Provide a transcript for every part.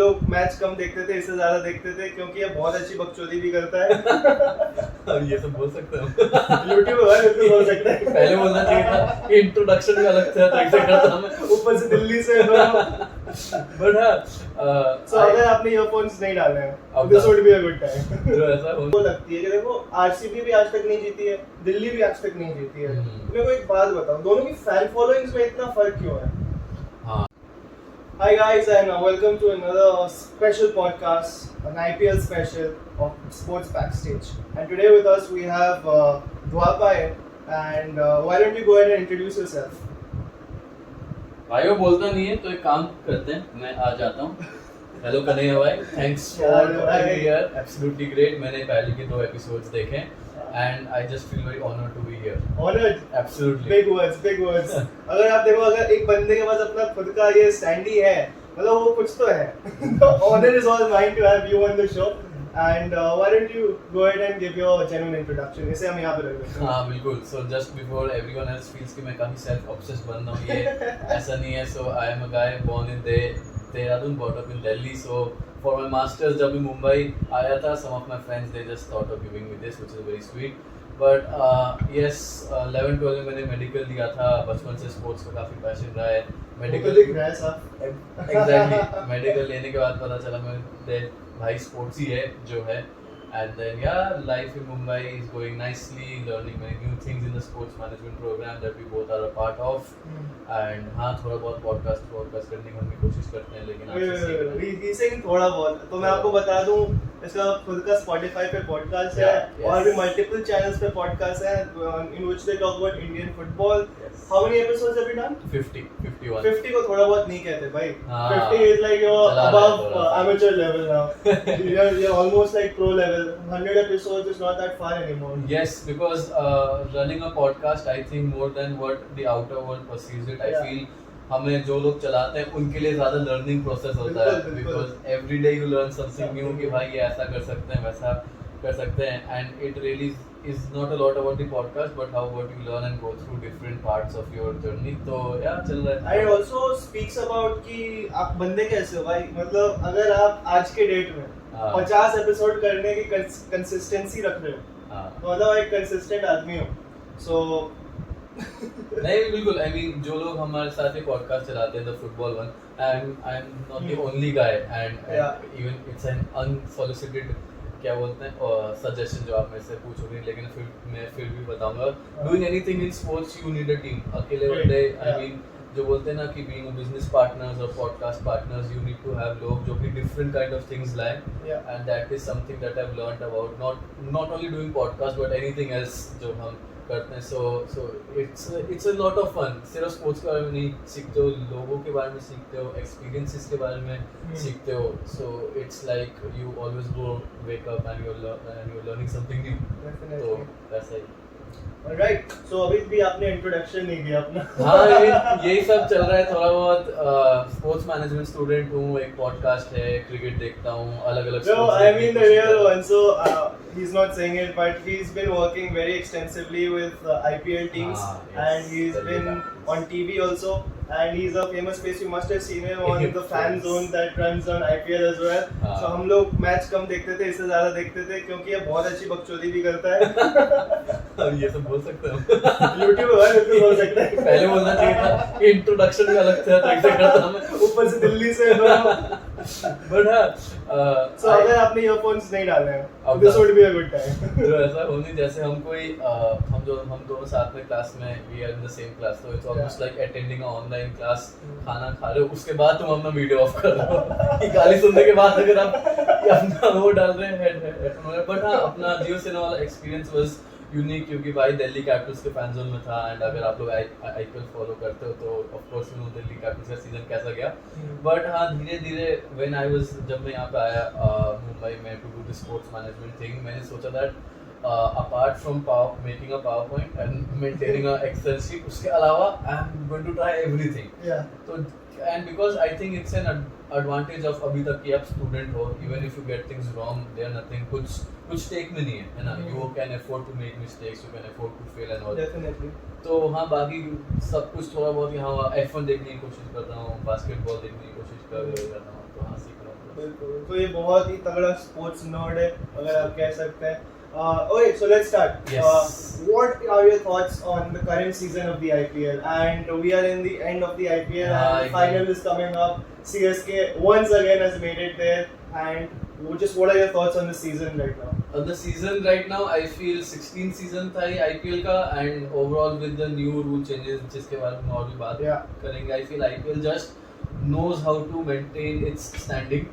लोग मैच कम देखते थे, इससे ज्यादा देखते थे क्योंकि ये बहुत अच्छी बकचोदी भी करता है। अब ये सब बोल सकते हैं यूट्यूब पर बिल्कुल बोल सकते हैं। पहले बोलना चाहिए था, इंट्रोडक्शन भी अलग था तो ऐसे करता मैं, ऊपर से दिल्ली से बट हाँ सो अगर आपने ईयरफोन्स नहीं डाले हैं this would be a good time. जो ऐसा हो वो लगती है कि देखो आरसीबी भी आज तक नहीं जीती है, दिल्ली भी आज तक नहीं जीती है। मेरे को एक बात बताओ, दोनों की फैन फॉलोइंग्स में इतना फर्क क्यों है? हाँ Hi guys and welcome to another special podcast, an IPL special of Sports Backstage. And today with us we have Dwaipayan and why don't you go ahead and introduce yourself? भाई वो बोलता नहीं है तो एक काम करते हैं, मैं आ जाता हूँ। हेलो कन्हैया भाई, thanks for being here, absolutely great. मैंने पहले के 2 एपिसोड्स देखे and I just feel very honored to be here. Honored? Absolutely. Big words, big words. अगर आप देखो, अगर एक बंदे के पास अपना खुद का ये स्टैंडी है, मतलब वो कुछ तो है। The honor is all mine to have you on the show. And why don't you go ahead and give your genuine introduction? इसे हम यहाँ पे रख देते हैं। हाँ बिल्कुल। So just before everyone else feels कि मैं काफी self obsessed बन रहा हूँ, ये ऐसा नहीं है। So I am a guy born in Dehradun, brought up in Delhi. So for my masters जब मैं मुंबई आया था, some of my friends they just thought of giving me this, which is very sweet. But yes, 11-12 में मैंने medical लिया था। बचपन से स्पोर्ट्स का काफी पैशन रहा है। मेडिकल दिख रहा है साहब। एग्जैक्टली मेडिकल लेने के बाद पता चला मैं भाई स्पोर्ट्स ही है जो है। And then yeah, life in Mumbai is going nicely, learning many new things in the sports management program that we both are a part of. And हाँ थोड़ा बहुत पॉडकास्ट करने की हम भी कोशिश करते हैं, लेकिन he saying थोड़ा बहुत, तो मैं आपको बता दूं इसका खुद का Spotify पे पॉडकास्ट है और भी मल्टीपल चैनल्स पे पॉडकास्ट है in which they talk about Indian football. How many episodes have you done? 51. 50 को थोड़ा बहुत नहीं कहते भाई। हाँ, 50 is like you're above amateur level now. You're almost like pro level. 100 episodes is not that far anymore. Yes, because running a podcast, I think more than what the outer world perceives it, I feel हमें जो लोग चलाते हैं उनके लिए ज़्यादा learning process होता है, because every day you learn something new कि भाई ये ऐसा कर सकते हैं, वैसा कर सकते हैं, and it really is not a lot about the podcast but how what you learn and go through different parts of your journey. तो यार चल रहा है। I also speaks about कि आप बंदे कैसे हो भाई, मतलब अगर आप आज के डेट में 50 एपिसोड करने की कंसिस्टेंसी रख रहे हो तो मतलब एक कंसिस्टेंट आदमी हो। सो नहीं बिल्कुल, आई मीन जो लोग हमारे साथ ये पॉडकास्ट चलाते हैं, the football one, I am not the only guy, and even it's an unsolicited क्या बोलते हैं सजेशन जो आप मेरे से पूछोगे, लेकिन फिर भी बताऊंगा। Doing anything in sports you need a team. अकेले बंदे, आई मीन जो बोलते हैं ना कि बीइंग अ बिजनेस पार्टनर्स और podcast partners, you need to have लोग जो कि डिफरेंट काइंड ऑफ थिंग्स लाएं, and that is something that I have learned about not only doing podcast but anything else जो हम करते हैं। So it's a lot of fun. सिर्फ sports के बारे में नहीं सीखते हो, लोगों के बारे में सीखते हो, एक्सपीरियंसेस के बारे में सीखते हो। So it's like you always go wake up and you are learning something new. तो वैसा ही। राइट, सो अभी भी आपने इंट्रोडक्शन नहीं दिया अपना। हाँ यही सब चल रहा है थोड़ा बहुत। स्पोर्ट्स मैनेजमेंट स्टूडेंट हूँ, एक पॉडकास्ट है, क्रिकेट देखता हूँ, अलग-अलग No, I mean the real one. So he's not saying it, but he's been working very extensively with IPL teams, and he's been on TV also, and he's a famous face. You must have seen him on the fan zone that runs on IPL as well. So हम लोग match कम देखते थे, इससे ज्यादा देखते थे क्योंकि ये बहुत अच्छी बकचोदी भी करता है। अब ये सब बोल सकते हैं यूट्यूब पर बिल्कुल बोल सकते हैं। पहले बोलना चाहिए था, इंट्रोडक्शन भी अलग था तो ऐसे करता मैं, ऊपर से दिल्ली से बट हाँ सो अगर आपने ईयरफोन्स नहीं डाले हैं this would be a good time. जो ऐसा हो नहीं, जैसे हम कोई हम दोनों साथ में क्लास में, we are in the same class, तो it's almost like attending a online class. खाना खा रहे हो, उसके बाद तुम अपना वीडियो ऑफ कर रहे हो, गाली सुनने के बाद अगर आप अपना वो डाल रहे हैं हेडफोन। बट हाँ अपना जियो सिनेमा वाला एक्सपीरियंस वाज यूनिक, क्योंकि भाई दिल्ली कैपिटल्स के फैन जोन में था, एंड अगर आप लोग आईपीएल फॉलो करते हो तो of course you know Delhi Capitals का सीजन कैसा गया। बट हाँ धीरे धीरे व्हेन आई वाज, जब मैं यहाँ पे आया मुंबई में to do the sports management thing, मैंने सोचा that apart from making a PowerPoint and maintaining a Excel sheet, उसके अलावा I am going to try everything. Yeah. So and because I think it's an advantage of अभी तक कि आप student हो, even if you get things wrong, there nothing कुछ take में नहीं है ना, you can afford to make mistakes, you can afford to fail and all. Definitely. तो हाँ बाकी सब कुछ थोड़ा बहुत यहाँ F1 देखने की कोशिश कर रहा हूँ, बास्केटबॉल देखने की कोशिश कर रहा हूँ, तो हाँ सीख रहा हूँ। बिल्कुल, तो ये बहुत ही तगड़ा स्पोर्ट्स नर्ड है अगर आप कह सकते हैं. Okay, so let's start. Yes. What are your thoughts on the current season of the IPL? And we are in the end of the IPL and the final is coming up. CSK once again has made it there. And just what are your thoughts on the season right now? On the season right now, I feel 16 season था ये IPL का, and overall with the new rule changes जिसके बारे में और भी बात करेंगे, I feel IPL just knows how to maintain its standing,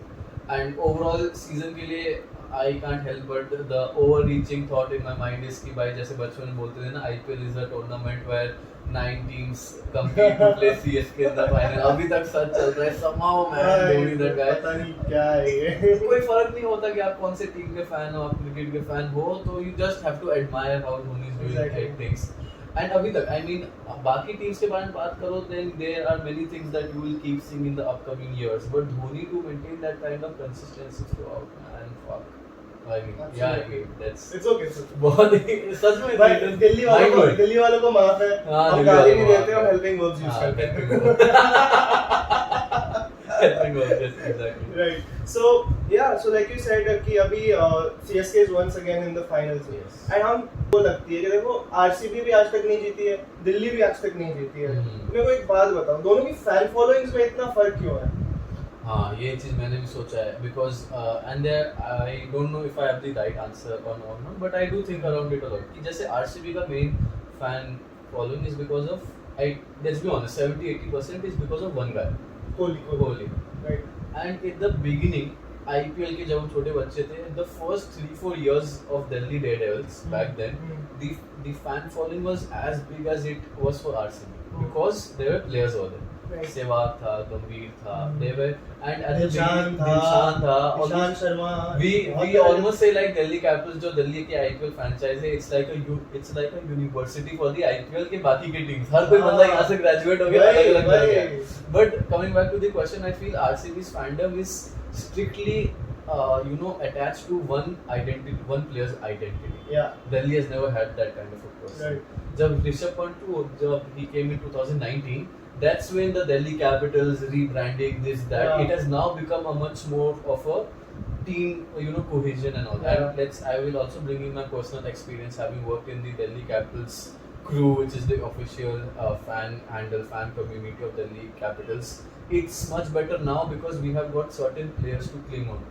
and overall season के लिए I can't help but the overreaching thought in my mind is कि भाई जैसे बचपन में बोलते थे ना, IPL is a tournament where 9 teams compete to play CSK in the final. अभी तक सच चल रहा है. somehow man, Dhoni that guy. पता नहीं क्या है ये. कोई फर्क नहीं होता कि आप कौन से टीम के फैन हो, आप क्रिकेट के फैन हो, तो you just have to admire how Dhoni is doing things. And अभी तक, I mean, बाकी टीम्स के बारे में बात करो, then there are many things that you will keep seeing in the upcoming years. But Dhoni to maintain that kind of consistency throughout, man, fuck. I mean, yeah, I mean, that's. It's okay, sir. बहुत ही सच में भाई दिल्ली वालों को माफ है. हम गाली नहीं देते, हम helping verbs use करते हैं. Helping verbs, yes, exactly. Right. So yeah, so like you said कि अभी CSK is once again in the finals. Yes. And हम को लगती है कि देखो RCB भी आज तक नहीं जीती है, दिल्ली भी आज तक नहीं जीती है. मेरे को एक बात बताओ, दोनों की फैन फॉलोइंग्स में इतना फर्क क्यों है? हाँ, ये चीज़ मैंने भी सोचा है, because and there I don't know if I have the right answer or not, but I do think around it a lot. कि जैसे RCB का main fan following is because of, let's be honest, 70-80% is because of one guy, Kohli. Right. And in the beginning, IPL के जब हम छोटे बच्चे थे, the first 3-4 years of Delhi Daredevils back then, the fan following was as big as it was for RCB because there were players over there. Sehwag था, गंभीर था, they were, and at the beginning Dilshan था, Ishan Sharma. we almost say like Delhi Capitals जो दिल्ली के IPL franchise है, it's like a university for the IPL के बाकी के teams. हर कोई बंदा यहाँ से graduate हो गया, अलग-अलग जा गया. But coming back to the question, I feel RCB's fandom is strictly attached to one player's identity. Yeah. Delhi has never had that kind of a person. Right. जब Rishabh Pant he came in 2019, that's when the Delhi Capitals rebranding this that it has now become a much more of a team cohesion and all that. I will also bring in my personal experience having worked in the Delhi Capitals crew, which is the official fan community of Delhi Capitals. It's much better now because we have got certain players to cling on.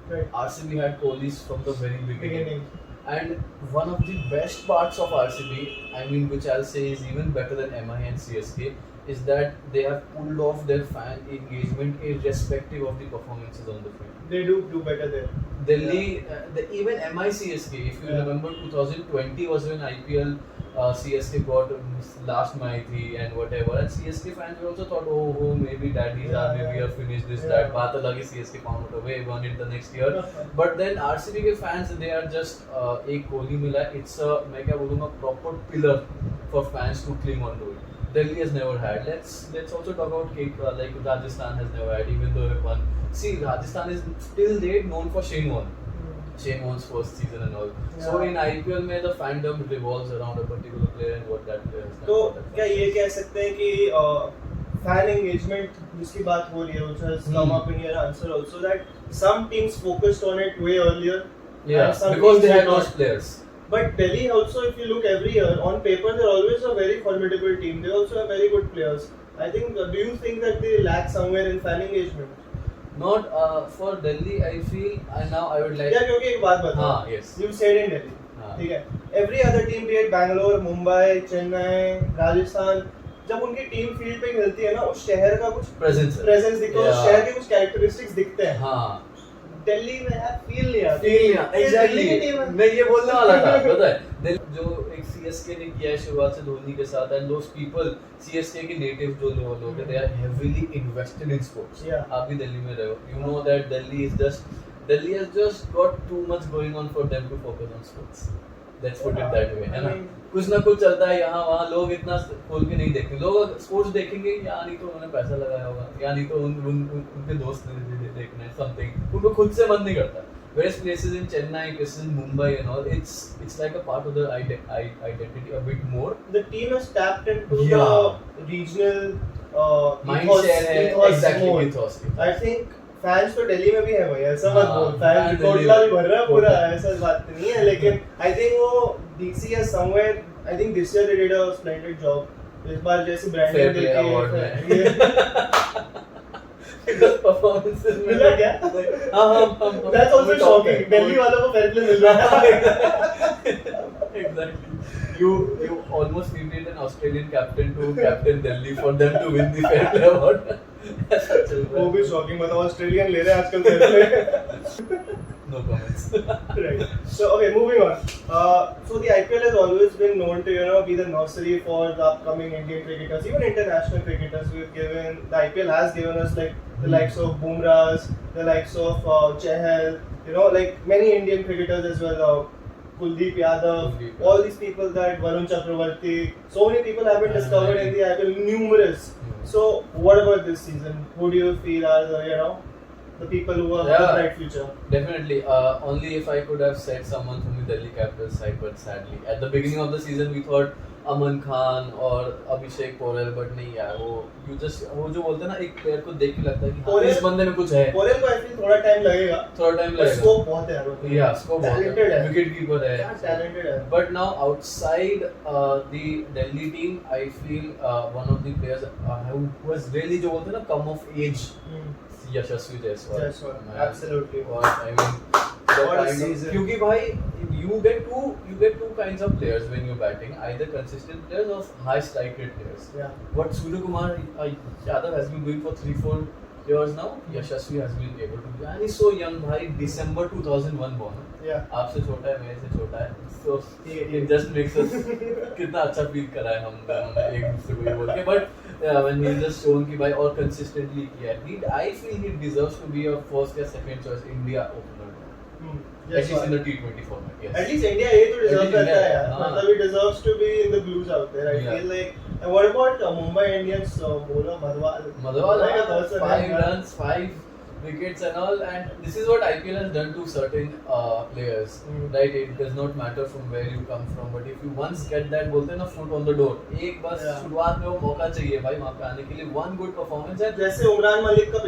Right. RCB had Kohlis from the very beginning. And one of the best parts of RCB, I mean, which I'll say is even better than MI and CSK, is that they have pulled off their fan engagement irrespective of the performances on the field. They do better there. Delhi, even MI CSK, if you remember 2020 was when IPL CSK got last Maithi and whatever, and CSK fans also thought, oh maybe daddies are, maybe we are finished this, that, baat alag hai, CSK found it away, won it the next year. But then RCB के fans, they are just एक Kohli मिला, it's a, मैं क्या बोलूँगा, proper pillar for fans to cling on to it. Delhi has never had. Let's also talk about like Rajasthan has never had, even though they won. See, Rajasthan is till date known for Shane Warne's first season and all. So in IPL में the fandom revolves around a particular player and what that player has done. तो क्या ये कह सकते हैं कि fan engagement जिसकी बात हो रही है, which has come up in your answer also, that some teams focused on it way earlier. Yeah, because they had those players. But Delhi also, if you look every year, on paper they're always a very formidable team. They also have very good players. I think, do you think that they lack somewhere in fan engagement? Not for Delhi, I feel, and now I would like. Yeah, क्योंकि एक बात बताओ. Yes. You said in Delhi. ठीक है. Every other team, be it Bangalore, Mumbai, Chennai, Rajasthan, जब उनकी team field पे खेलती है ना, उस शहर का कुछ प्रेजेंस दिखता है, उस शहर के कुछ कैरेक्टरिस्टिक्स दिखते हैं. हाँ. दिल्ली में यार फील लिया एग्जैक्टली मैं ये बोलने वाला था. पता है जो एक सीएसके ने किया है शुरुआत से धोनी के साथ, एंड दोस पीपल सीएसके के नेटिव जो लोग हैं, they are heavily invested in sports. आप भी दिल्ली में रहे हो, you know that Delhi has just got too much going on for them to focus on sports. Let's put it that way, है ना. कुछ ना कुछ चलता है यहाँ वहाँ, लोग इतना खोल के नहीं देखते. लोग स्पोर्ट्स देखेंगे या नहीं तो उन्होंने पैसा लगाया होगा, या नहीं तो उनके दोस्त ने देखना है समथिंग, उनको खुद से मन नहीं करता. Whereas places in Chennai, places in Mumbai and all, it's like a part of the identity a bit more. The team has tapped into the regional mindset, exactly ethos. I think fans तो दिल्ली में भी है भाई, ऐसा मत बोल, fans Delhi Kotla में। भी भर रहा है पूरा, ऐसा बात नहीं है, लेकिन आई थिंक वो डीसी है somewhere, I think this year they did a splendid job, इस बार जैसे Fair ब्रांडिंग play award में। देके Because performances में मिला क्या? हम That's also shocking, दिल्ली वालों को फेयर प्ले मिल रहा है। Exactly. You almost needed an Australian captain to captain Delhi for them to win the fair play award. वो भी शॉकिंग, मतलब ऑस्ट्रेलियन ले रहे हैं आजकल fair play. No comments. Right. So okay, moving on. So the IPL has always been known to be the nursery for the upcoming Indian cricketers, even international cricketers. The IPL has given us like the likes of Bumrahs, the likes of Chahal, like many Indian cricketers as well. Kuldeep Yadav, all these people, that Varun Chakravarti, so many people have been discovered in the IPL, numerous. So what about this season? Who do you feel are the people who have a bright future? Definitely. Only if I could have said someone from the Delhi Capitals side, but sadly, at the beginning of the season, we thought Aman Khan और अभिषेक Porel, but नहीं यार, वो जो बोलते हैं ना, एक player को देख के लगता है कि हाँ, इस बंदे में कुछ है। पोरेल को एक्चुअली थोड़ा टाइम लगेगा, स्कोप बहुत है यार, या स्कोप बहुत है, विकेट कीपर है, टैलेंटेड है। But now outside the Delhi team, I feel one of the players who was really जो बोलते हैं ना, come of age, Yashasvi Jaiswal, absolutely. I mean, क्योंकि भाई you get two kinds of players when you're batting, either consistent players or high strike rate players. Yeah. What Surya Kumar Yadav has been doing for 3-4 years now, Yashasvi has been able to do, and he's so young भाई, December 2001 born, आपसे छोटा है, मेरे से छोटा है, so it just makes us कितना अच्छा फील करा है हम दोनों ने एक दूसरे को ये बोल के, but when he just shown कि भाई और consistently किया है, I feel he deserves to be a first या second choice India opener. At least in the T20 format, yes. At least India ये तो deserve करता है यार, मतलब he deserves to be in the blues out there. I feel like. And what about Mumbai Indians bowler Madhwal? Like 5 runs, 5 wickets and all, and this is what IPL has done to certain players, right? It does not matter from where you come from, but if you once get that, बोलते हैं ना, foot on the door, एक बस शुरुआत में वो मौका चाहिए भाई वहाँ पे आने के लिए, one good performance है, जैसे उमरान मलिक का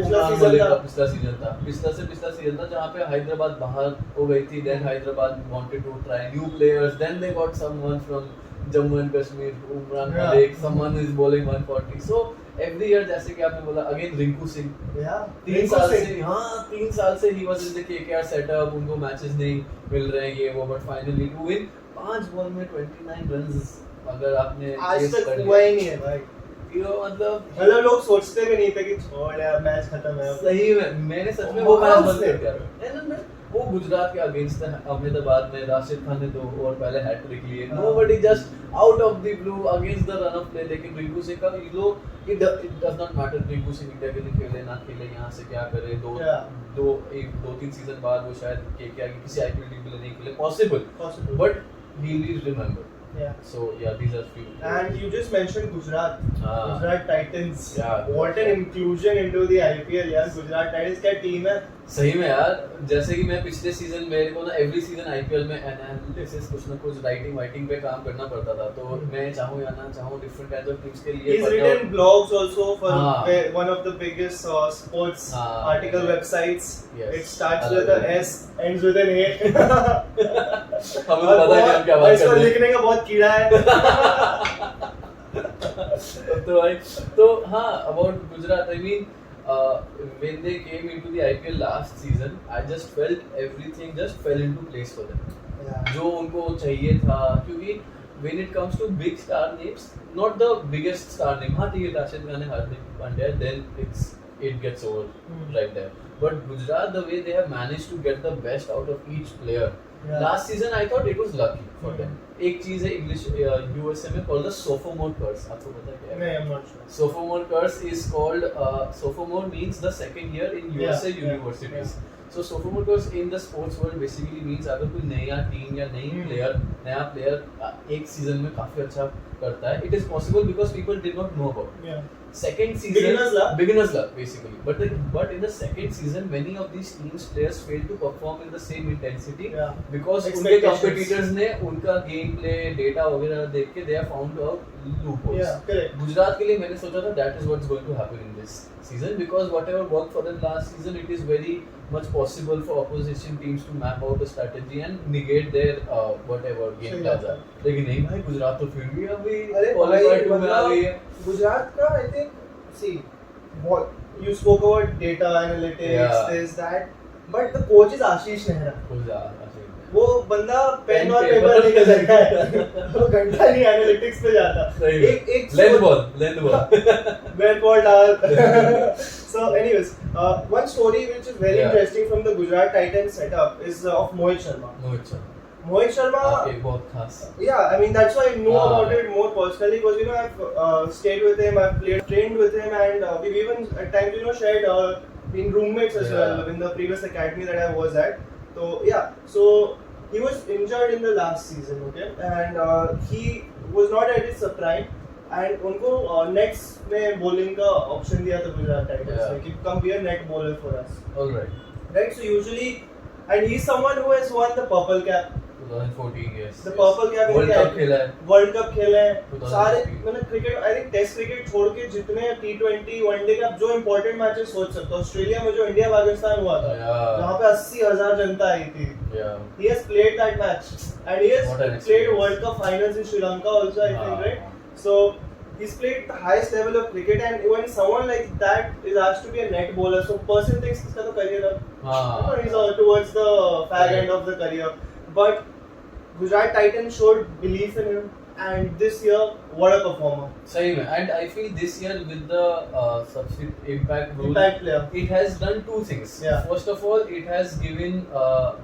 पिछला सीजन था जहाँ पे हैदराबाद बाहर हो गई थी, then Hyderabad wanted to try new players, then they got someone from Jammu and Kashmir, Umran Malik, someone is bowling 140, so every year जैसे कि आपने बोला, again रिंकू सिंह, 3 साल से he was in the KKR setup, उनको मैचेस नहीं मिल रहे हैं ये वो, but finally to win 5 ball में 29 रन्स, अगर आपने आज तक हुआ ही नहीं है भाई, मतलब लोग सोचते भी नहीं थे कि छोड़ यार मैच खत्म है, सही में मैंने सच में वो मैच बंद कर दिया, वो गुजरात के अगेंस्ट अहमदाबाद में राशिद खान ने 2 ओवर पहले हैट्रिक लिए, nobody just out of the blue against the run of play, लेकिन रिंकू सिंह का it does not matter, Rinku Singh India के लिए खेले ना खेले, यहाँ से क्या करे, 2-3 सीजन बाद वो शायद केकेआर की किसी आईपीएल टीम के लिए नहीं खेले, possible, but he will remember. So these are few. And you just mentioned Gujarat, Gujarat Titans. What an inclusion into the IPL यार, Gujarat Titans क्या टीम है? सही में यार, जैसे कि मैं पिछले सीजन मेरे को ना एवरी सीजन आईपीएल में एनालिसिस कुछ ना कुछ राइटिंग पे काम करना पड़ता था, तो मैं चाहूँ या ना चाहूँ डिफरेंट काइंड ऑफ टीम्स के लिए, he's written blogs also for one of the biggest sports article websites. It starts with a S, ends with an A. हमें पता है कि हम क्या बात कर रहे हैं, लिखने का बहुत कीड़ा है। तो हाँ, about Gujarat, I mean, when they came into the IPL last season, I just felt everything just fell into place for them. जो उनको चाहिए था, क्योंकि when it comes to big star names, not the biggest star name, हाँ ठीक है, राशिद खान है, Hardik Pandya, then it gets over right there. But Gujarat, the way they have managed to get the best out of each player. Last season I thought it was lucky for them. एक चीज है English USA में called the sophomore curse, आपको पता है क्या है? नहीं, I'm not sure. Sophomore curse is called sophomore means the second year in USA universities. So sophomore curse in the sports world basically means अगर कोई नया टीम या नया प्लेयर एक सीजन में काफी अच्छा करता है, it is possible because people did not know about it. Second season, beginner's luck basically. But in the second season, many of these teams players fail to perform in the same intensity because उनके competitors ने उनका game play, data वगैरह देख के they have found out loopholes. Yeah, correct. Gujarat के लिए मैंने सोचा था that is what's going to happen in this season because whatever worked for them last season, it is very much possible for opposition teams to map out a strategy and negate their whatever game plans are. लेकिन नहीं भाई, गुजरात तो फिर भी अभी qualify 2 में आ गई है. गुजरात का I think see what you spoke about data analytics, this that, but the coach is Ashish Nehra. वो बंदा पेन और पेपर लेकर बैठा है, वो घंटा नहीं एनालिटिक्स पे जाता. एक लेंथ बॉल वेल बॉल डाल. So anyways, one story which is very interesting from the Gujarat Titans setup is of Mohit Sharma. Mohit Sharma, okay, बहुत खास. Yeah, I mean that's why I know about it more personally because you know I've stayed with him, I've trained with him, and we've even at times shared been roommates as well in the previous academy that I was at. So yeah, so he was injured in the last season, okay, and he was not at his prime, and उनको next में bowling का option दिया था Gujarat Titans ने कि come be a net bowler for us. All right. Right, so usually, and he's someone who has won the purple cap. 2014 yes. The purple cap. World Cup खेला है. World Cup खेला है. सारे मतलब cricket, I think test cricket छोड़ के जितने T20 one day के आप जो इम्पोर्टेंट मैचेस सोच सकते हो, ऑस्ट्रेलिया में जो इंडिया पाकिस्तान हुआ था, जहाँ पे 80,000 जनता आई थी. He has played that match and he has played World Cup finals in Sri Lanka also, I think, right? So he's played the highest level of cricket, and when someone like that is asked to be a net bowler, so person thinks इसका तो career अब he's towards the fag end of the career, but Gujarat Titans showed belief in him, and this year, what a performer. सही में, and I feel this year with the substitute impact rule, player, it has done two things. Yeah. First of all, it has given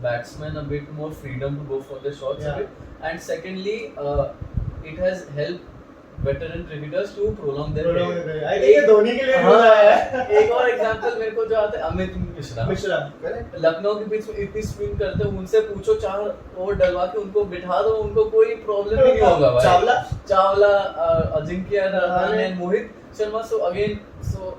batsmen a bit more freedom to go for their shots a bit, and secondly, it has helped veteran cricketers to prolong their career. I think ये धोनी के लिए बोला है. एक और example मेरे को जो आता है अमित मिश्रा, करेक्ट. लखनऊ के बीच में इतनी स्विंग करते हैं, उनसे पूछो 4 ओवर डलवा के उनको बिठा दो, उनको कोई प्रॉब्लम ही नहीं होगा भाई. Chawla Ajinkya Rahane and Mohit Sharma. So again, so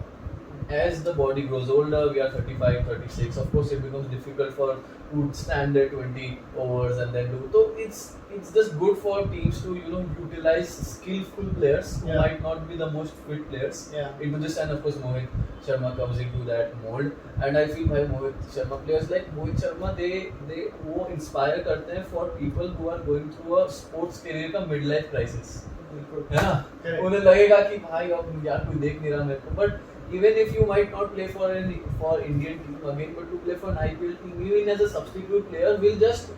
as the body grows older, we are 35, 36, of course it becomes difficult for to stand there 20 overs and then do. So it's just good for teams to utilize skillful players who might not be the most fit players into this, and of course Mohit Sharma comes into that mold, and I feel by Mohit Sharma, players like Mohit Sharma, they वो inspire करते हैं for people who are going through a sports career का midlife crisis, है ना. उन्हें लगेगा कि भाई अब यार कोई देख नहीं रहा मेरे को, but even if you might not play for Indian team again, but to play for an IPL team, even as a substitute player, will just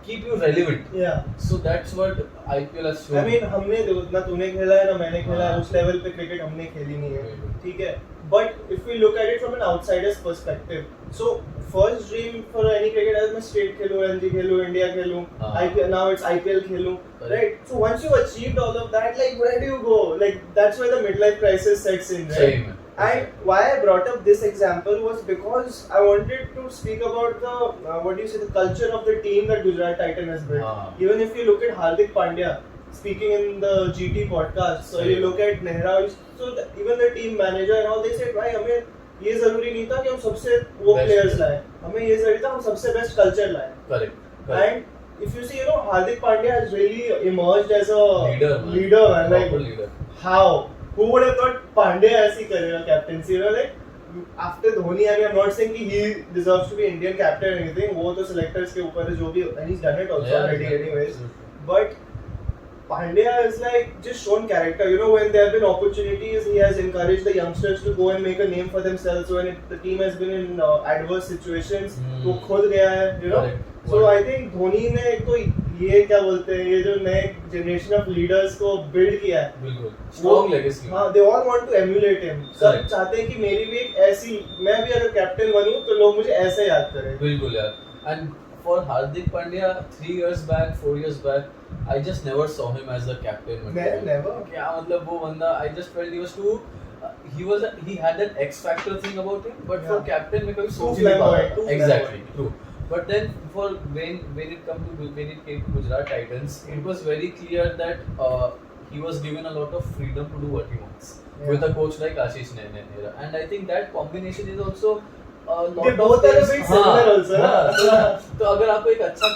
keep you relevant. Yeah. So that's what IPL has shown. I mean, हमने ना तूने खेला है ना मैंने खेला है, उस लेवल पे क्रिकेट हमने खेली नहीं है, ठीक है. But if we look at it from an outsider's perspective, so first dream for any cricketer is मैं state खेलूं, Ranji खेलूं, India खेलूं, IPL, now it's IPL खेलूं, right? So once you've achieved all of that, like where do you go? Like that's where the midlife crisis sets in, right? Same. And why I brought up this example was because I wanted to speak about the the culture of the team that Gujarat Titan has built. Even if you look at Hardik Pandya speaking in the GT podcast, so you look at Nehra, so even the team manager and all, they said, भाई हमें ये जरूरी नहीं था कि हम सबसे वो players लाएं, हमें ये जरूरी था हम सबसे best culture लाएं. Correct. And if you see, Hardik Pandya has really emerged as a leader, man. Like leader. How? Who would have thought Pandya ऐसी करेगा captaincy? Like after Dhoni, I mean, I'm not saying कि he deserves to be Indian captain or anything. वो तो selectors के ऊपर है जो भी, and he's done it also already anyways. But Pandya is like just shown character. When there have been opportunities, he has encouraged the youngsters to go and make a name for themselves. When the team has been in adverse situations, वो खुद गया है, So I think Dhoni ने एक तो ये क्या बोलते हैं, ये जो नए generation of leaders को build किया है, बिल्कुल strong legacy. हाँ, they all want to emulate him. सब चाहते हैं कि मेरी भी एक ऐसी, मैं भी अगर कैप्टन बनूं तो लोग मुझे ऐसे याद करें. बिल्कुल यार. And for Hardik Pandya, 3 years back, 4 years back, I just never saw him as a captain. Never. क्या मतलब वो बंदा, I just felt he was too. He had that X factor thing about him, but for captain में कभी सोच नहीं पाया. Exactly, true. But then when it came to Gujarat Titans, it was very clear that he was given a lot of freedom to do what he wants with a coach like Ashish Nehra, and I think that combination is also a lot they both are a bit similar also. तो अगर आपको एक अच्छा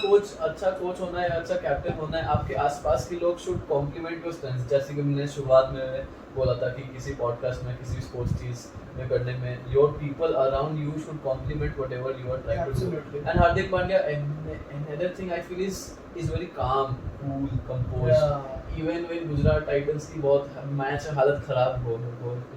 coach होना है, अच्छा captain होना है, आपके आसपास के लोग शुड कॉम्प्लीमेंट योर स्ट्रेंथ्स। जैसे कि मैंने शुरुआत में बोला था कि किसी पॉडकास्ट में, किसी स्पोर्ट्स चीज में करने में, your people around you should complement whatever you are trying to do. And Hardik Pandya, another thing I feel is very calm, cool, composed. Even when Gujarat Titans की बहुत मैच हालत खराब हो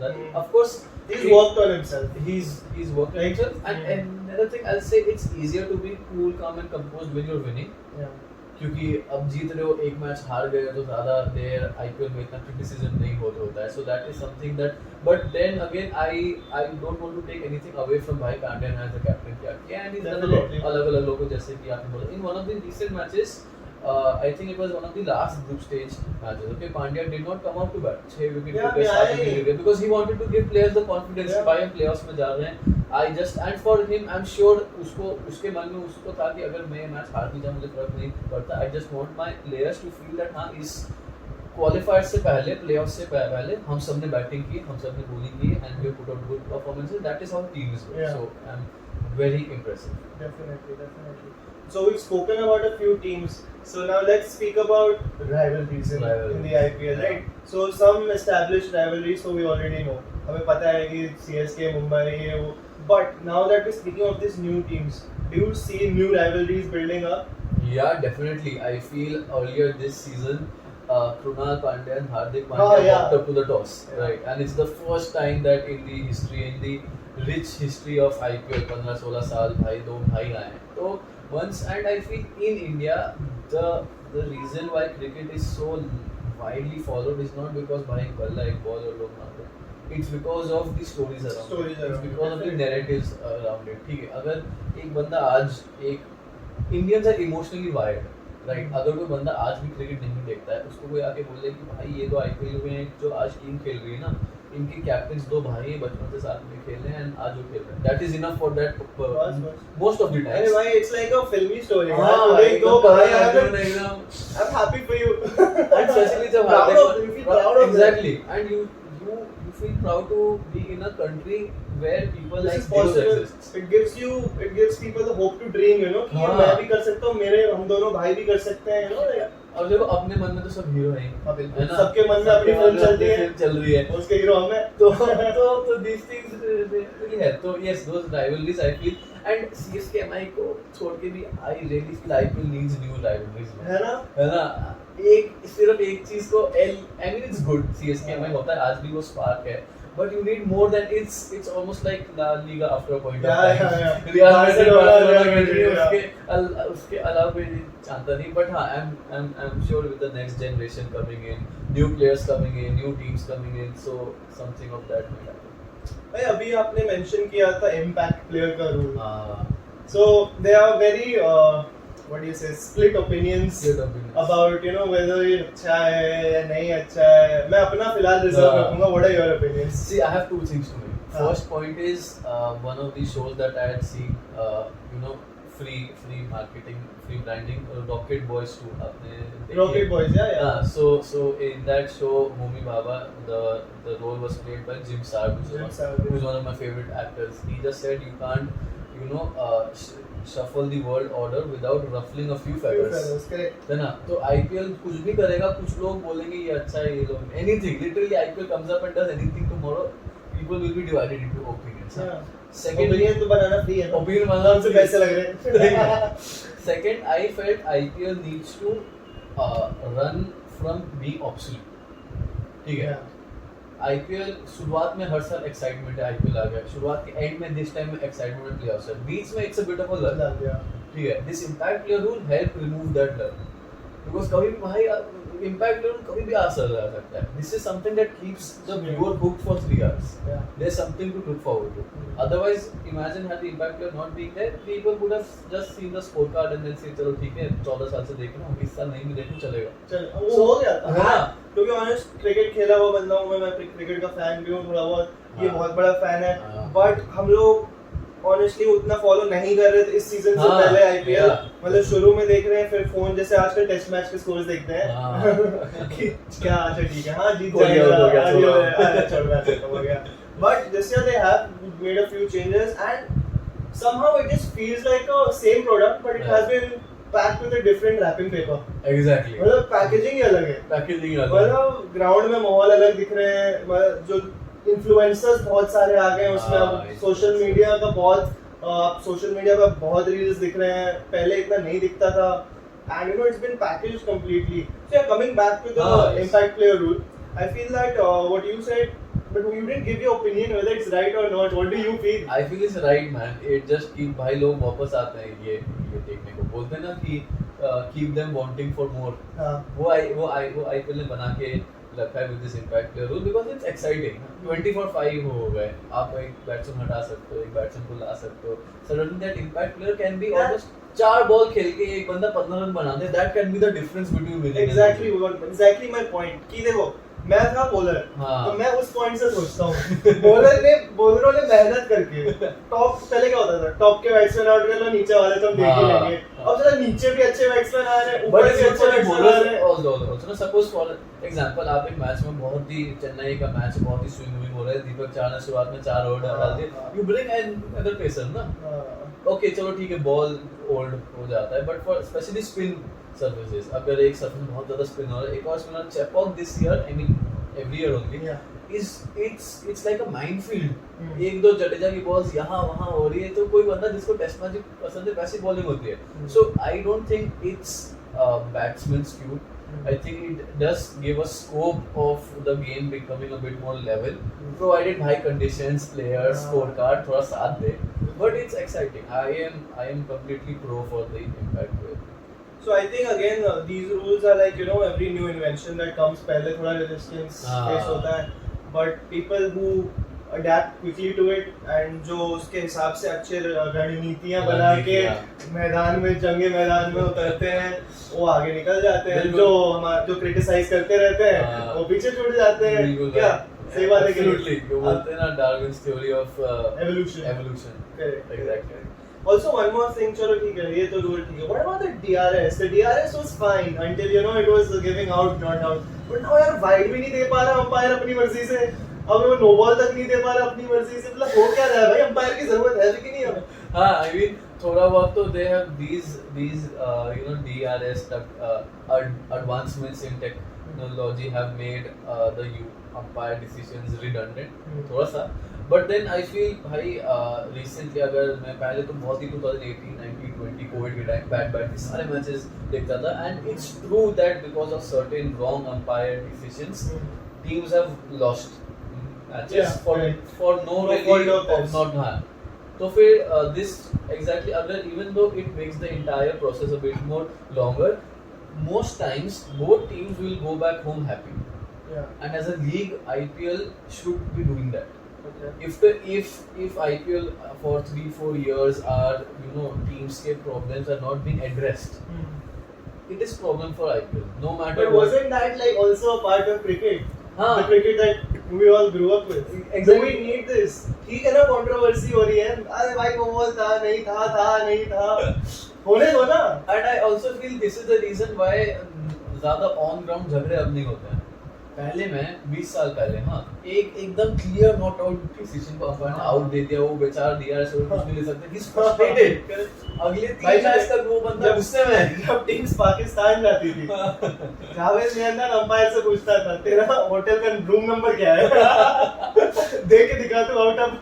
जाती, of course he's worked on himself. He's worked on himself. And another thing I'll say, it's easier to be cool, calm and composed when you're winning. Yeah. क्योंकि अब जीत रहे हो, एक मैच हार गए तो ज़्यादा देर आईपीएल में इतना क्रिटिसिज्म नहीं होता है, so that is something that, but then again I don't want to take anything away from भाई पांड्या एज द कैप्टन क्या किया, एंड इज डन अलग अलग लोगों, जैसे कि आपने बोला in one of the recent matches, I think it was one of the last group stage matches. Okay, Pandya did not come out to bat. 6 wicket because he wanted to give players the confidence कि भाई हम playoffs में जा रहे हैं. And for him, I'm sure उसके मन में उसको था कि अगर मैं मैच हार भी जाऊँ मुझे फर्क नहीं पड़ता. I just want my players to feel that हाँ इस क्वालिफायर से पहले, प्लेऑफ से पहले हम सबने बैटिंग की, हम सबने बॉलिंग की, and we put out good performances. That is how team is good. So I'm very impressive. Definitely. So we've spoken about a few teams. So now let's speak about rivalries in the IPL, right? So some established rivalries, so we already know. हमें पता है कि CSK, Mumbai ये वो. But now that we're speaking of these new teams, do you see new rivalries building up? Yeah, definitely. I feel earlier this season, Krunal Pandya and Hardik Pandya walked up to the toss, right? And it's the first time that in the rich history of IPL, 15-16 साल भाई दो भाई आए हैं. तो once, and I feel in India the reason why cricket is so widely followed is not because भाई बल्ला एक बॉल और लोग मारते हैं. It's because of the stories around it. It's because of the narratives around it. ठीक है, अगर एक बंदा आज Indians are emotionally wired, right? अगर कोई बंदा आज भी क्रिकेट नहीं देखता है, उसको कोई आके बोले कि भाई ये तो आईपीएल में जो आज टीम खेल रही है ना, इनके कैप्टन्स दो भाई हैं, बचपन से साथ में खेल रहे हैं एंड आज वो खेल रहे हैं. That is enough for that most of the time. अरे भाई इट्स लाइक अ फिल्मी स्टोरी. हां, दो भाई हैं, एकदम I am happy for you. And specially जब Hardik, exactly, and you feel proud to be in a country where people like this exist. It gives people the hope to dream, you know, कि मैं भी कर सकता हूँ, हम दोनों भाई भी कर सकते हैं, you know, like. अब देखो अपने मन में तो सब हीरो हैं, है ना? सबके मन में अपनी फिल्म चल रही है, उसके हीरो हम हैं. तो these things really है. तो yes, those rivalries I feel, and CSK MI को छोड़ के भी I really feel IPL needs new rivalries, है ना? सिर्फ एक चीज को I mean it's good, CSK MI होता है, आज भी वो स्पार्क है, but you need more than it's almost like La Liga after a point of time. Real Madrid उसके अलावा कोई चाहता नहीं. But हाँ, I'm sure with the next generation coming in, new players coming in, new teams coming in, so something of that will happen. भाई अभी आपने mention किया था impact player का rule. So there are very what do you say, split opinions about, you know, whether ये अच्छा है या नहीं अच्छा है. मैं अपना फिलहाल रिजर्व रखूंगा. What are your opinions? See, I have two things to make. First point is one of the shows that I had seen, you know, free marketing, free branding, Rocket Boys 2. आपने Rocket Boys, yeah. So in that show, Homi Bhabha, the role was played by Jim Sarb, who's one of my favorite actors. He just said you can't, you know, shuffle the world order without ruffling a few feathers. है ना? तो IPL कुछ भी करेगा, कुछ लोग बोलेंगे ये अच्छा है, ये लोग anything. Literally IPL comes up and does anything tomorrow, people will be divided into opinions. Second, opinion तो बनाना free है. Opinion बनाना से पैसे लग रहे हैं. Second, I felt IPL needs to run from being obsolete. ठीक है? IPL शुरुआत में हर साल एक्साइटमेंट है, IPL आ गया. शुरुआत के एंड में दिस टाइम में एक्साइटमेंट में प्लेऑफ्स है. बीच में it's a bit of a lull. ठीक है, this impact player rule help remove that lull, because कभी भाई इम्पैक्ट प्लेयर कभी भी आ सकता है. This is something that keeps the viewer hooked for 3 hours. There is something to look forward to. Otherwise imagine had the impact player not being there, people would have just seen the score card and then say चलो ठीक है 14 साल से देख रहा हूं, इस साल नहीं भी देखूं चलेगा. चल वो हो गया था. हां, क्योंकि ऑनेस्ट क्रिकेट खेला हुआ बंदा हूं मैं क्रिकेट का फैन भी हूं थोड़ा बहुत. ये बहुत बड़ा फैन है. बट हम लोग ऑनेस्टली उतना फॉलो नहीं कर रहे थे इस सीजन से पहले आईपीएल. मतलब शुरू में देख रहे हैं, फिर फोन जैसे आजकल टेस्ट मैच के स्कोर्स देखते हैं कि क्या अच्छा ठीक है, हाँ जीत जाएगा, छोड़ मैच हो गया. But this year they have made a few changes and somehow it just feels like a same product, but it has been packed with a different wrapping paper. Exactly. मतलब पैकेजिंग ही अलग है. Packaging ही अलग है. मतलब ground में माहौल अलग दिख रहे हैं. मतलब जो इन्फ्लुएंसर्स बहुत सारे आ गए उसमें. अब सोशल मीडिया का सोशल मीडिया पे बहुत रील्स दिख रहे हैं. पहले इतना नहीं दिखता था. And you know it's been packaged completely. So yeah, coming back to the impact player rule, I feel that what you said, but you didn't give your opinion whether it's right or not. What do you feel? I feel it's right, man. It just keep भाई लोग वापस आते हैं ये देखने को. बोलते हैं ना कि keep them wanting for more. वो IPL ने बना के रखा है with this impact player rule because it's exciting. 24/5 हो गए. आप एक बैट्समैन हटा सकते हो, एक बैट्समैन को ला सकते हो. Suddenly that impact player can be almost 4 ball खेल के एक बंदा 15 रन बना दे. That can be the difference between winning. Exactly my point. कि देखो मैं था बॉलर, तो मैं उस पॉइंट से सोचता हूँ बॉलरों ने मेहनत करके टॉप. पहले क्या होता था, टॉप के बैट्समैन आउट कर लो, नीचे वाले तो हम देख ही लेंगे. अब जरा नीचे भी अच्छे बैट्समैन आ रहे हैं, ऊपर भी अच्छे बैट्समैन आ रहे हैं. also सपोज फॉर एग्जांपल आप एक मैच में बहुत ही चेन्नई का मैच बहुत ही स्विंग हो रहा है. दीपक चाहर ने शुरुआत में 4 ओवर डाल दिए. यू ब्रिंग अनदर पेसर ना. ओके चलो ठीक है, बॉल ओल्ड हो जाता है, but for specially spin services अगर एक सर्विस में बहुत ज्यादा स्पिन हो रहा है. एक और spinner Chepauk this year, I mean every year only, it's like a minefield. एक दो जडेजा की बॉल्स यहाँ वहाँ हो रही है, तो कोई बंदा जिसको टेस्ट मैच पसंद है वैसी बॉलिंग होती है. So I don't think it's batsman skewed. I think it does give a scope of the game becoming a bit more level, provided high conditions, players, scorecard थोड़ा साथ दे. But it's exciting. I am completely pro for the impact player. So I think again these rules are like, you know, every new invention that comes पहले थोड़ा resistance face होता है, but people who adapt quickly to it and जो उसके हिसाब से अच्छे रणनीतियाँ बना के मैदान में उतरते हैं, वो आगे निकल जाते हैं. जो क्रिटिसाइज करते रहते हैं वो पीछे छूट जाते हैं. क्या सही बात है कि absolutely जो बोलते हैं ना Darwin's theory of evolution. Correct. Exactly. Also one more thing, चलो ठीक है, ये तो रूल ठीक है. What about the DRS? The DRS was fine until you know it was giving out, not out. But now यार वाइड भी नहीं दे पा रहा अंपायर अपनी मर्जी से. अब वो नो बॉल तक नहीं दे पा रहा अपनी मर्जी से. मतलब हो क्या रहा है भाई, अंपायर की जरूरत है कि नहीं हमें? हाँ, I mean थोड़ा बहुत तो they have these you know DRS advancements in technology have made the umpire decisions redundant थोड़ा सा. But then I feel भाई recently अगर मैं पहले तो बहुत ही 2018, 19, 20 कोविड के टाइम बैट के सारे मैचेस देखता था, and it's true that because of certain wrong umpire decisions teams have lost matches for no really of not हाँ. तो फिर this exactly अगर even though it makes the entire process a bit more longer, most times both teams will go back home happy. And as a league, IPL should be doing that. If IPL for 3-4 years are, you know, teams के problems are not being addressed, it is problem for IPL no matter. But wasn't that like also a part of cricket? The cricket that we all grew up with. Exactly. Do we need this? ठीक है ना, controversy हो रही है. अरे भाई वो ball था नहीं था होने दो ना. And I also feel this is the reason why ज़्यादा on ground झगड़े अब नहीं होते हैं. पहले में 20 साल पहले एक एकदम क्लियर नॉट आउट डिसीजन को अपन आउट दे दिया, वो बेचारा DRS और कुछ नहीं ले सकते. He's frustrated. अगले 3 मैच तक वो बंदा गुस्से में. जब टीम्स पाकिस्तान जाती थी, जावेद मियांदाद अंपायर से पूछता था तेरा होटल का रूम नंबर क्या है, देख के दिखा तू आउट ऑफ.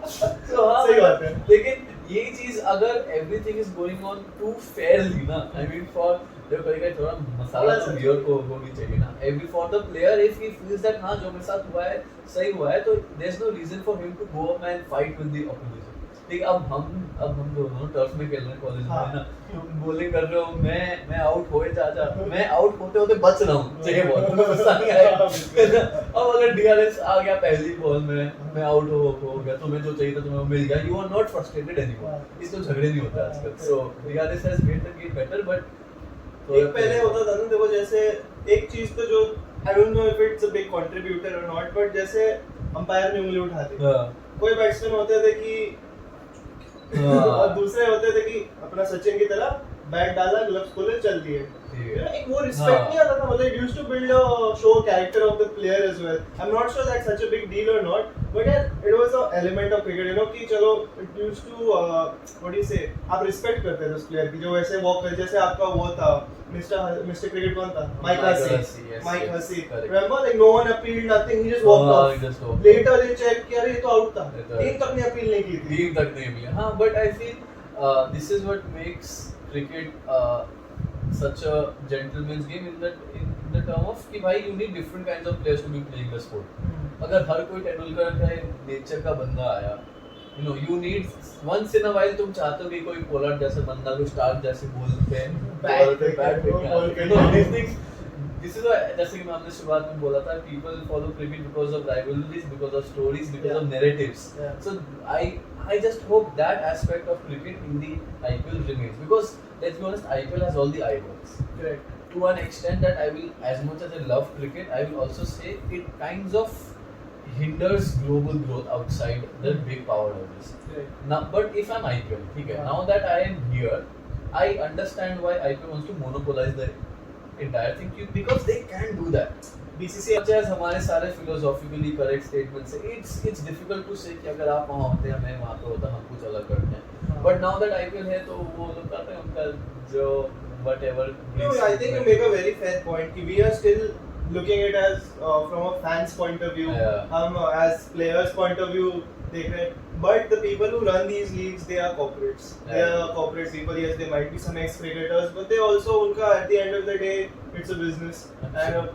सही बात है. लेकिन ये चीज अगर everything is going on to fairly ना, आई मीन फॉर देखो कहीं थोड़ा मसाला तो बियर को होनी चाहिए ना. Every for the player if he feels that हाँ जो मेरे साथ हुआ है सही हुआ है, तो there is no reason for him to go up and fight with the opposition. ठीक, अब हम दोनों टर्फ में खेल रहे हैं कॉलेज में ना, तुम बॉलिंग कर रहे हो, मैं आउट होए चाचा, मैं आउट होते बच रहा हूं जगह बॉल, तुम्हें गुस्सा नहीं आएगा. अब अगर DRS आ गया पहली बॉल में, मैं आउट हो गया, तुम्हें जो चाहिए था तुम्हें मिल गया, you are not frustrated anymore. इसमें झगड़े नहीं होते आजकल. So DRS has made the game better. But एक पहले होता था ना, देखो जैसे एक चीज तो जो I don't know if it's a big contributor और नॉट, बट जैसे अंपायर ने उंगली उठाती, कोई बैट्समैन होते थे कि और दूसरे होते थे कि अपना सचिन की तरह बैट डाला, ग्लव्स खोले, चल दिए. एक वो रिस्पेक्ट हाँ. नहीं आता था, मतलब it used to build a show character of the player as well. I'm not sure that's such a big deal or not, but yeah, it was an element of cricket, you know, कि चलो it used to what do you say, आप respect करते थे उस player की, जो वैसे walk कर, जैसे आपका वो था Mr. Cricket कौन था? Mike Hussey. Mike Hussey. Remember, like no one appealed, nothing, he just walked off. Later they checked कि अरे ये तो out था. टीम तक ने अपील नहीं की थी. टीम तक नहीं मिली. हाँ, but I feel this is what makes cricket such a gentleman's game in the term of कि भाई you need different kinds of players to be playing the sport. अगर हर कोई तेंदुलकर का नेचर का बंदा आया, you know, you need once in a while, तुम चाहते हो कि कोई पोलार्ड जैसे बंदा, कोई स्टार्क जैसे बोलते हैं, this is why, जैसे कि हमने शुरुआत में बोला था, people follow cricket because of rivalries, because of stories, because of narratives. So I just hope that aspect of cricket in the IPL remains, because let's be honest, IPL has all the eyeballs. Correct. To an extent that I will, as much as I love cricket, I will also say it kinds of hinders global growth outside the big powerhouses. Right. Now, but if I'm IPL, okay, now that I am here, I understand why IPL wants to monopolize the entire thing, because they can do that. BCCI such as हमारे सारे philosophically correct statements से, it's difficult to say कि अगर आप वहाँ होते हैं, मैं वहाँ पे होता, हम कुछ अलग करते हैं. But now that IPL है, तो वो लोग करते हैं उनका जो whatever. No, I think you make a very fair point. We are still looking at it as from a fan's point of view, as players' point of view, देख रहे हैं. But the people who run these leagues, they are corporates. They are corporate people. Yes, they might be some ex-cricketers, but they also, उनका at the end of the day, it's a business. And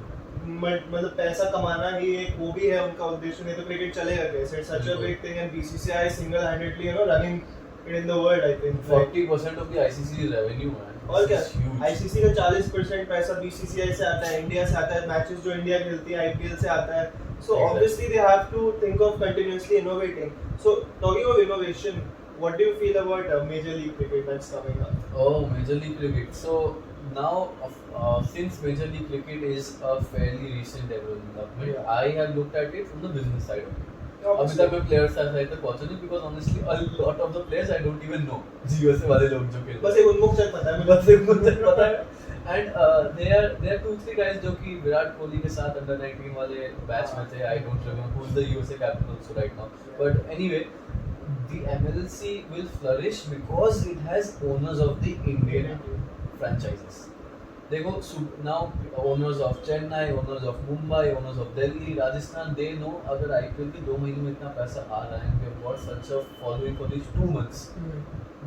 मतलब पैसा कमाना ही एक वो भी है उनका उद्देश्य, नहीं तो क्रिकेट चलेगा कैसे? It's such a big thing, and BCCI single-handedly, you know, running it in the world, I think. 40% of the ICC revenue, man. और क्या? ICC का 40% पैसा BCCI से आता है, इंडिया से आता है, मैचेस जो इंडिया खेलती है IPL से आता है. So obviously they have to think of continuously innovating. So talking of innovation, what do you feel about Major League Cricket that's coming up? Oh, Major League Cricket. So now, since Major League Cricket is a fairly recent development, I have looked at it from the business side of it. अभी तक मैं players side तक पहुंचा नहीं, because honestly a lot of the players I don't even know. USA वाले लोग जो खेलते हैं, बस एक उन्मुख पता है, बस एक उन्मुख पता है. And there are 2-3 guys जो कि विराट कोहली के साथ under 19 वाले बैच में थे. I don't remember who's the USA captain also right now. But anyway, the MLC will flourish because it has owners of the Indian franchises. देखो, now owners of Chennai, owners of Mumbai, owners of Delhi, Rajasthan, they know अगर IPL की 2 महीने में इतना पैसा आ रहा है, we have got such a following for these 2 months.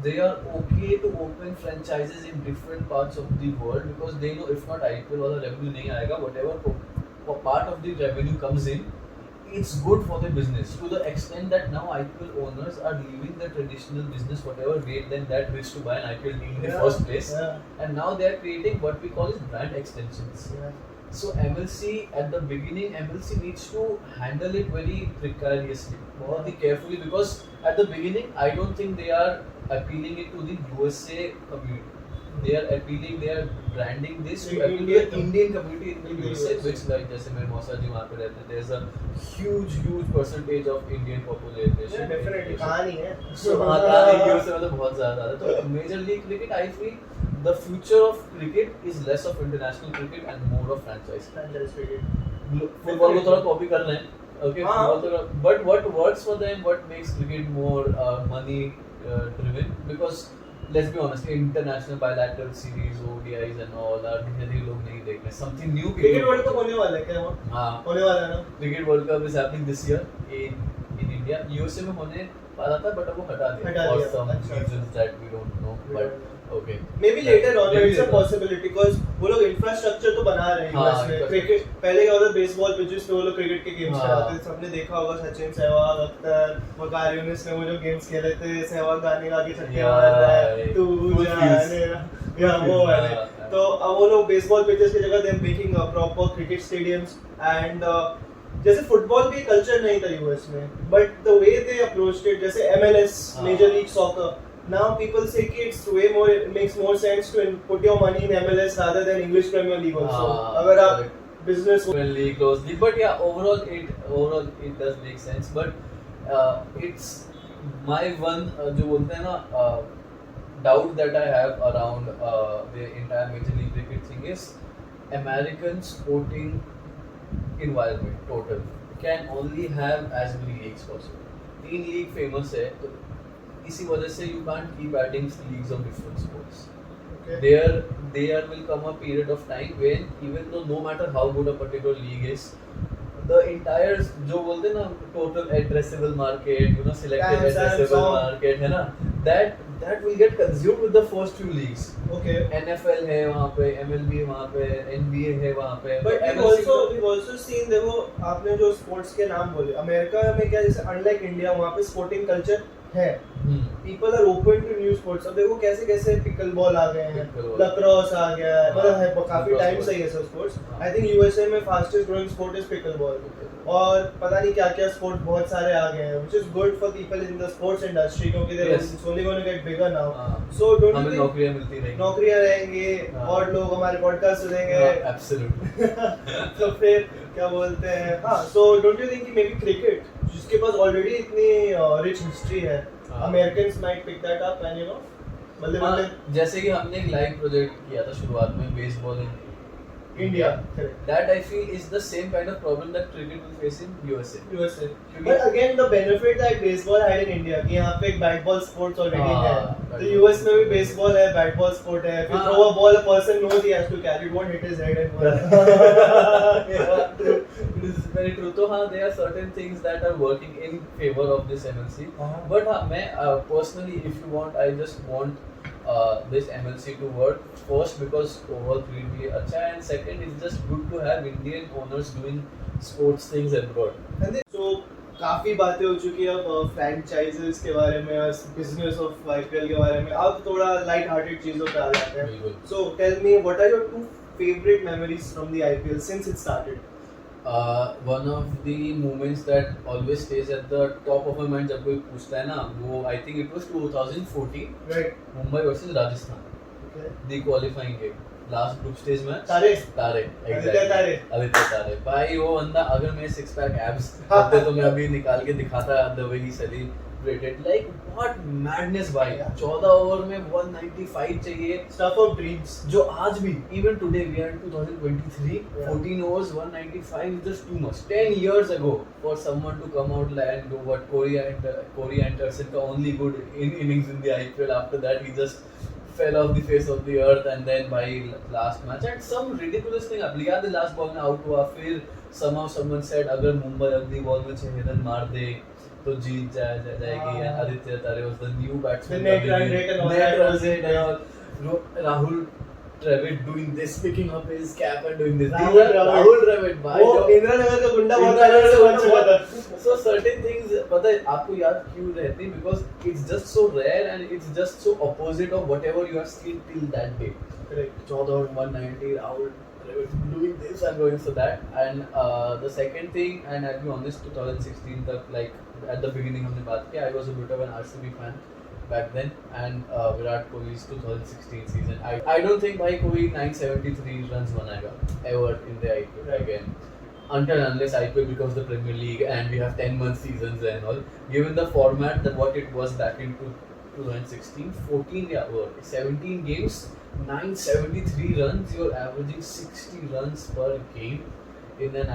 They are okay to open franchises in different parts of the world, because they know if not IPL वाला revenue नहीं आएगा, whatever part of the revenue comes in, it's good for the business, to the extent that now IPL owners are leaving the traditional business, whatever made them that rich to buy an IPL team in the first place, and now they are creating what we call as brand extensions. So MLC, at the beginning, MLC needs to handle it very precariously, very carefully, because at the beginning I don't think they are appealing it to the USA community. They are appealing, they are branding this to appeal to the Indian community in the USA, which, like जैसे मेरे मौसा जी वहाँ पे रहते, there's a huge percentage of Indian population. Yeah, definitely. कहानी है. So कहानी की उससे मतलब बहुत ज़्यादा है. तो Major League Cricket, I feel the future of cricket is less of international cricket and more of franchise cricket. Football को थोड़ा copy कर रहे हैं. Okay, but what works for them, what makes cricket more money driven, because let's be honest, international bilateral series, ODIs and all are धीरे लोग नहीं देख रहे. Something new. Cricket World Cup होने वाला है क्या वो? हाँ. होने वाला है ना? Cricket World Cup is happening this year in India. USA में होने वाला था, but अब वो हटा दिया for some reasons that we don't know. But okay. Maybe later on, it's a possibility, because वो लोग infrastructure तो बना रहे हैं US में. Cricket पहले क्या होता है, baseball pitches पे वो लोग cricket के games खेलते थे. सबने देखा होगा सचिन, सहवाग, अख्तर, वकार यूनिस ने वो जो games खेले थे, सहवाग गाने गा के छक्के मार रहा है, तू जाने या वो वाले. तो अब वो लोग baseball pitches की जगह they are making proper cricket stadiums, and जैसे फुटबॉल भी कल्चर नहीं था यूएस में, but the way they approached it, जैसे MLS, Major League Soccer. Now people say कि it's way more, it makes more sense to put your money in MLS rather than English Premier League also. अगर आप business league closely, but yeah, overall it does make sense. But it's my one जो बोलते हैं ना doubt that I have around the entire Major League Cricket thing is American sporting environment total can only have as many leagues possible. 3 league famous है तो इसी वजह से you can't keep adding leagues of different sports. Okay. There will come a period of time when even though no matter how good a particular league is, the entire जो बोलते हैं ना total addressable market, you know, selected addressable market है ना, that will get consumed with the first few leagues. Okay. NFL है वहाँ पे, MLB है वहाँ पे, NBA है वहाँ पे. But we've also seen, देखो आपने जो sports के नाम बोले, अमेरिका में क्या जैसे unlike India वहाँ पे sporting culture है. People are open to new sports. अब देखो कैसे कैसे पिकल बॉल आ गए हैं, लक्रोस आ गया है, मतलब है काफी टाइम से ये सब स्पोर्ट्स. आई थिंक यूएसए में fastest growing sport is pickle ball, और पता नहीं क्या क्या स्पोर्ट बहुत सारे आ गए हैं, which is good for people in the sports industry, क्योंकि they are only going to get bigger now. So don't हमें नौकरियां मिलती रहेंगी, नौकरियां रहेंगी और लोग हमारे पॉडकास्ट सुनेंगे. एब्सोल्युटली. तो फिर क्या बोलते हैं, हाँ, सो डोंट यू थिंक कि मे बी क्रिकेट जिसके पास ऑलरेडी इतनी रिच हिस्ट्री है, Americans might pick that up and you know, मतलब जैसे कि हमने एक लाइव प्रोजेक्ट किया था शुरुआत में baseball in India. That I feel is the same kind of problem that cricket will face in USA. But again, the benefit that baseball had in India, कि यहाँ पे एक bat ball sports already है. तो US में भी baseball है, bat ball sport है. If you throw a ball, a person knows he has to catch it, won't hit his head and yeah, true. It is very true. तो हाँ, there are certain things that are working in favor of this MLC. But हाँ, मैं personally, if you want, I just want this MLC to work first because overall cricket के लिए अच्छा है, and second it's just good to have Indian owners doing sports things abroad. And then, so काफी बातें हो चुकी है अब फ्रैंचाइजेस के बारे में और बिजनेस ऑफ IPL के बारे में. अब थोड़ा लाइट हार्टेड चीजों पे आ जाते हैं. So tell me, what are your 2 favorite memories from the IPL since it started? One of the moments that always stays at the top of my mind जब कोई पूछता है ना, वो I think it was 2014, right? Mumbai versus Rajasthan, Okay. the qualifying game, last group stage match. तारे Exactly. Aditya तारे भाई, वो बंदा अगर मेरे 6 pack abs होते तो मैं अभी निकाल के दिखाता. The way he celebrated, like what madness भाई. 14 ओवर में 195 चाहिए, Stuff of dreams. जो आज भी even today we are in 2023, 14 overs 195 is just too much. 10 years ago for someone to come out and do what Corey Anderson का only good innings in the IPL, after that he just fell off the face of the earth, and then by last match and some ridiculous thing लिया the last ball में out हुआ, फिर somehow someone said अगर मुंबई अगली ball में 6 run मार दे तो जीत जाएगी. And Aditya Tare was the new batsman. The net run rate and all that. Rahul Dravid doing this, picking up his cap and doing this. Rahul Dravid भाई, वो इंदिरा नगर का गुंडा बहुत सारे से बच चुका था. So certain things, पता है आपको याद क्यों रहती, because it's just so rare and it's just so opposite of whatever you have seen till that day. Correct. 14 190 Rahul doing this and going for that. And the second thing, and I'll be honest, 2016 तक, like at the beginning हमने बात की, I was a bit of an RCB fan back then, and Virat Kohli's 2016 season, I don't think भाई कोई 973 runs बनाएगा ever in the IPL again, until unless IPL becomes the Premier League and we have 10-month seasons and all. Given the format that what it was back in 2016, 17 games, 973 runs, you're averaging 60 runs per game in an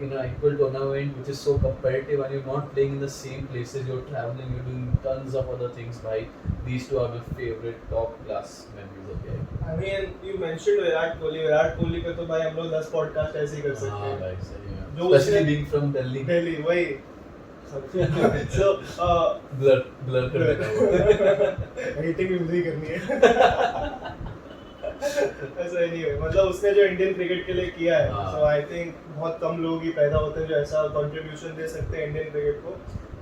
IPL tournament, which is so competitive, and you're not playing in the same places, you're traveling, you're doing tons of other things. By these two are my favorite top class memories of the IPL. I mean, you mentioned Virat Kohli पे तो भाई हम लोग 10 podcast ऐसे ही कर सकते हैं. हाँ भाई सही है. Especially being from Delhi. वही. So blur कर देना. Editing भी मुझे करनी है. ऐसा anyway, मतलब उसने जो इंडियन क्रिकेट के लिए किया है, so I think बहुत कम लोग ही पैदा होते हैं जो ऐसा contribution दे सकते हैं इंडियन क्रिकेट को.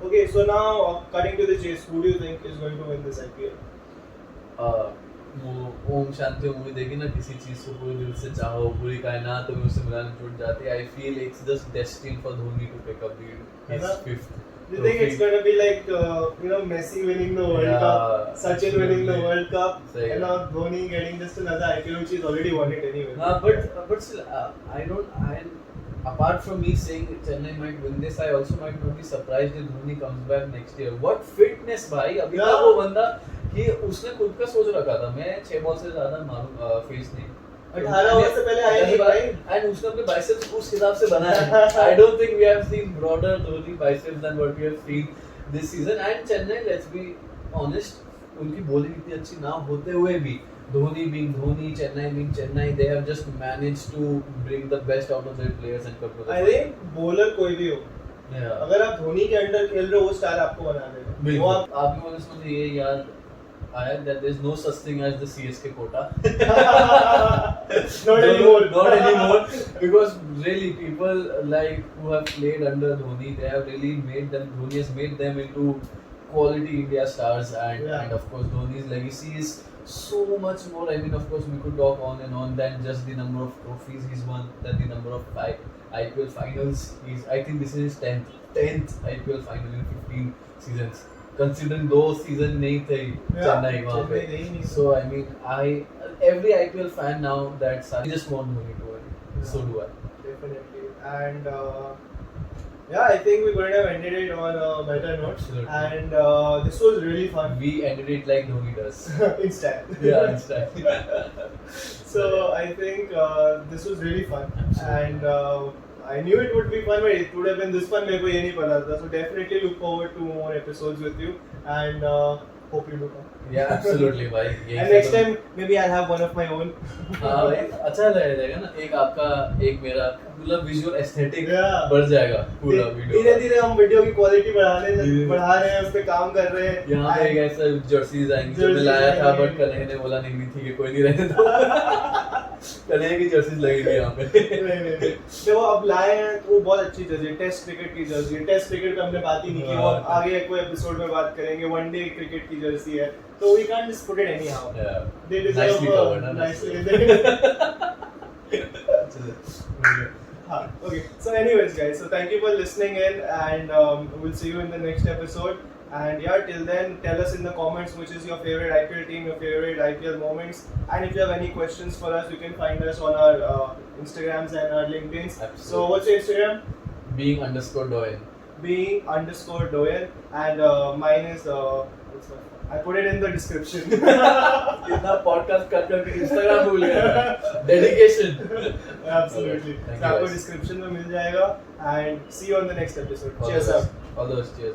Okay, so now cutting to the chase, who do you think is going to win this IPL? वो ओम शांति मूवी देखी ना, किसी चीज को पूरे दिल से चाहो, पूरी कायनात में उससे मिलाने छूट जाती है. I feel it's just destined for Dhoni to pick up his 5th. Do you think it's going to be like Messi winning the World Cup, Sachin winning the World Cup, and now Dhoni getting just another IPL, which he's already won it anyway? But still, apart from me saying Chennai might win this, I also might not be surprised if Dhoni comes back next year. What fitness, bhai! अभी तक वो बंदा कि उसने खुद का सोच रखा था मैं 6 बॉल से ज्यादा मारूंगा फेस नहीं 18 ओवर से पहले आए नहीं भाई एंड उसने अपने बाइसेप्स उस हिसाब से बनाया है I don't think we have seen broader Dhoni biceps than what we have seen this season and Chennai let's be honest उनकी बॉलिंग इतनी अच्छी ना होते हुए भी Dhoni being Dhoni Chennai being Chennai they have just managed to bring the best out of their players and come to the I think bowler कोई भी हो अगर आप धोनी के अंडर खेल रहे हो वो स्टार आपको बना देगा वो आपकी वजह से मुझे ये याद आया that there is no such thing as the CSK quota not anymore because really people like who have played under Dhoni they have really made them Dhoni has made them into quality India stars and of course Dhoni's legacy is so much more. I mean, of course, we could talk on and on than just the number of trophies he's won, than the number of IPL finals. I think this is his 10th IPL final in 15 seasons. Considering those seasons नहीं थे Chennai वहाँ पे. So I mean, every IPL fan now that I just want Dhoni to win. So do I. Definitely. And yeah, I think we couldn't have ended it on a better note. Absolutely. And this was really fun. We ended it like Dhoni does. Instant. Yeah, instant. So I think this was really fun. Absolutely. And I knew it would be fun, but it would have been this fun. मेरे को ये नहीं पता था. So definitely look forward to more episodes with you. And hope you do come. Yeah, absolutely भाई. And next time maybe I'll have one of my own. हाँ भाई अच्छा लगेगा ना एक आपका एक मेरा मतलब विजुअल एस्थेटिक Yeah. बढ़ जाएगा पूरा वीडियो धीरे धीरे हम वीडियो की क्वालिटी बढ़ा रहे हैं उस पे काम कर रहे हैं यहाँ पे एक ऐसा जर्सीज आएंगी जो मैं लाया था बट कन्हैया ने बोला नहीं ठीक है कोई नहीं रहने दो कन्हैया की जर्सीज लगेगी यहाँ पे नहीं देखो अब लाए हैं तो वो बहुत अच्छी जर्सी टेस्ट क्रिकेट की जर्सी है टेस्ट क्रिकेट का हमने बात ही नहीं की वो आगे कोई एपिसोड में बात करेंगे वनडे क्रिकेट की जर्सी है तो we can't just put it any how they deserve nicely okay so anyways guys so thank you for listening in and we'll see you in the next episode and yeah till then tell us in the comments which is your favorite IPL team your favorite IPL moments and if you have any questions for us you can find us on our Instagrams and our LinkedIns. Absolutely. So what's your Instagram? being_Doyen and mine is I put it in the description. इतना podcast कर करके Instagram भूल गया dedication Absolutely. So आपको description में मिल जाएगा and see you on the next episode. Cheers up. All those cheers.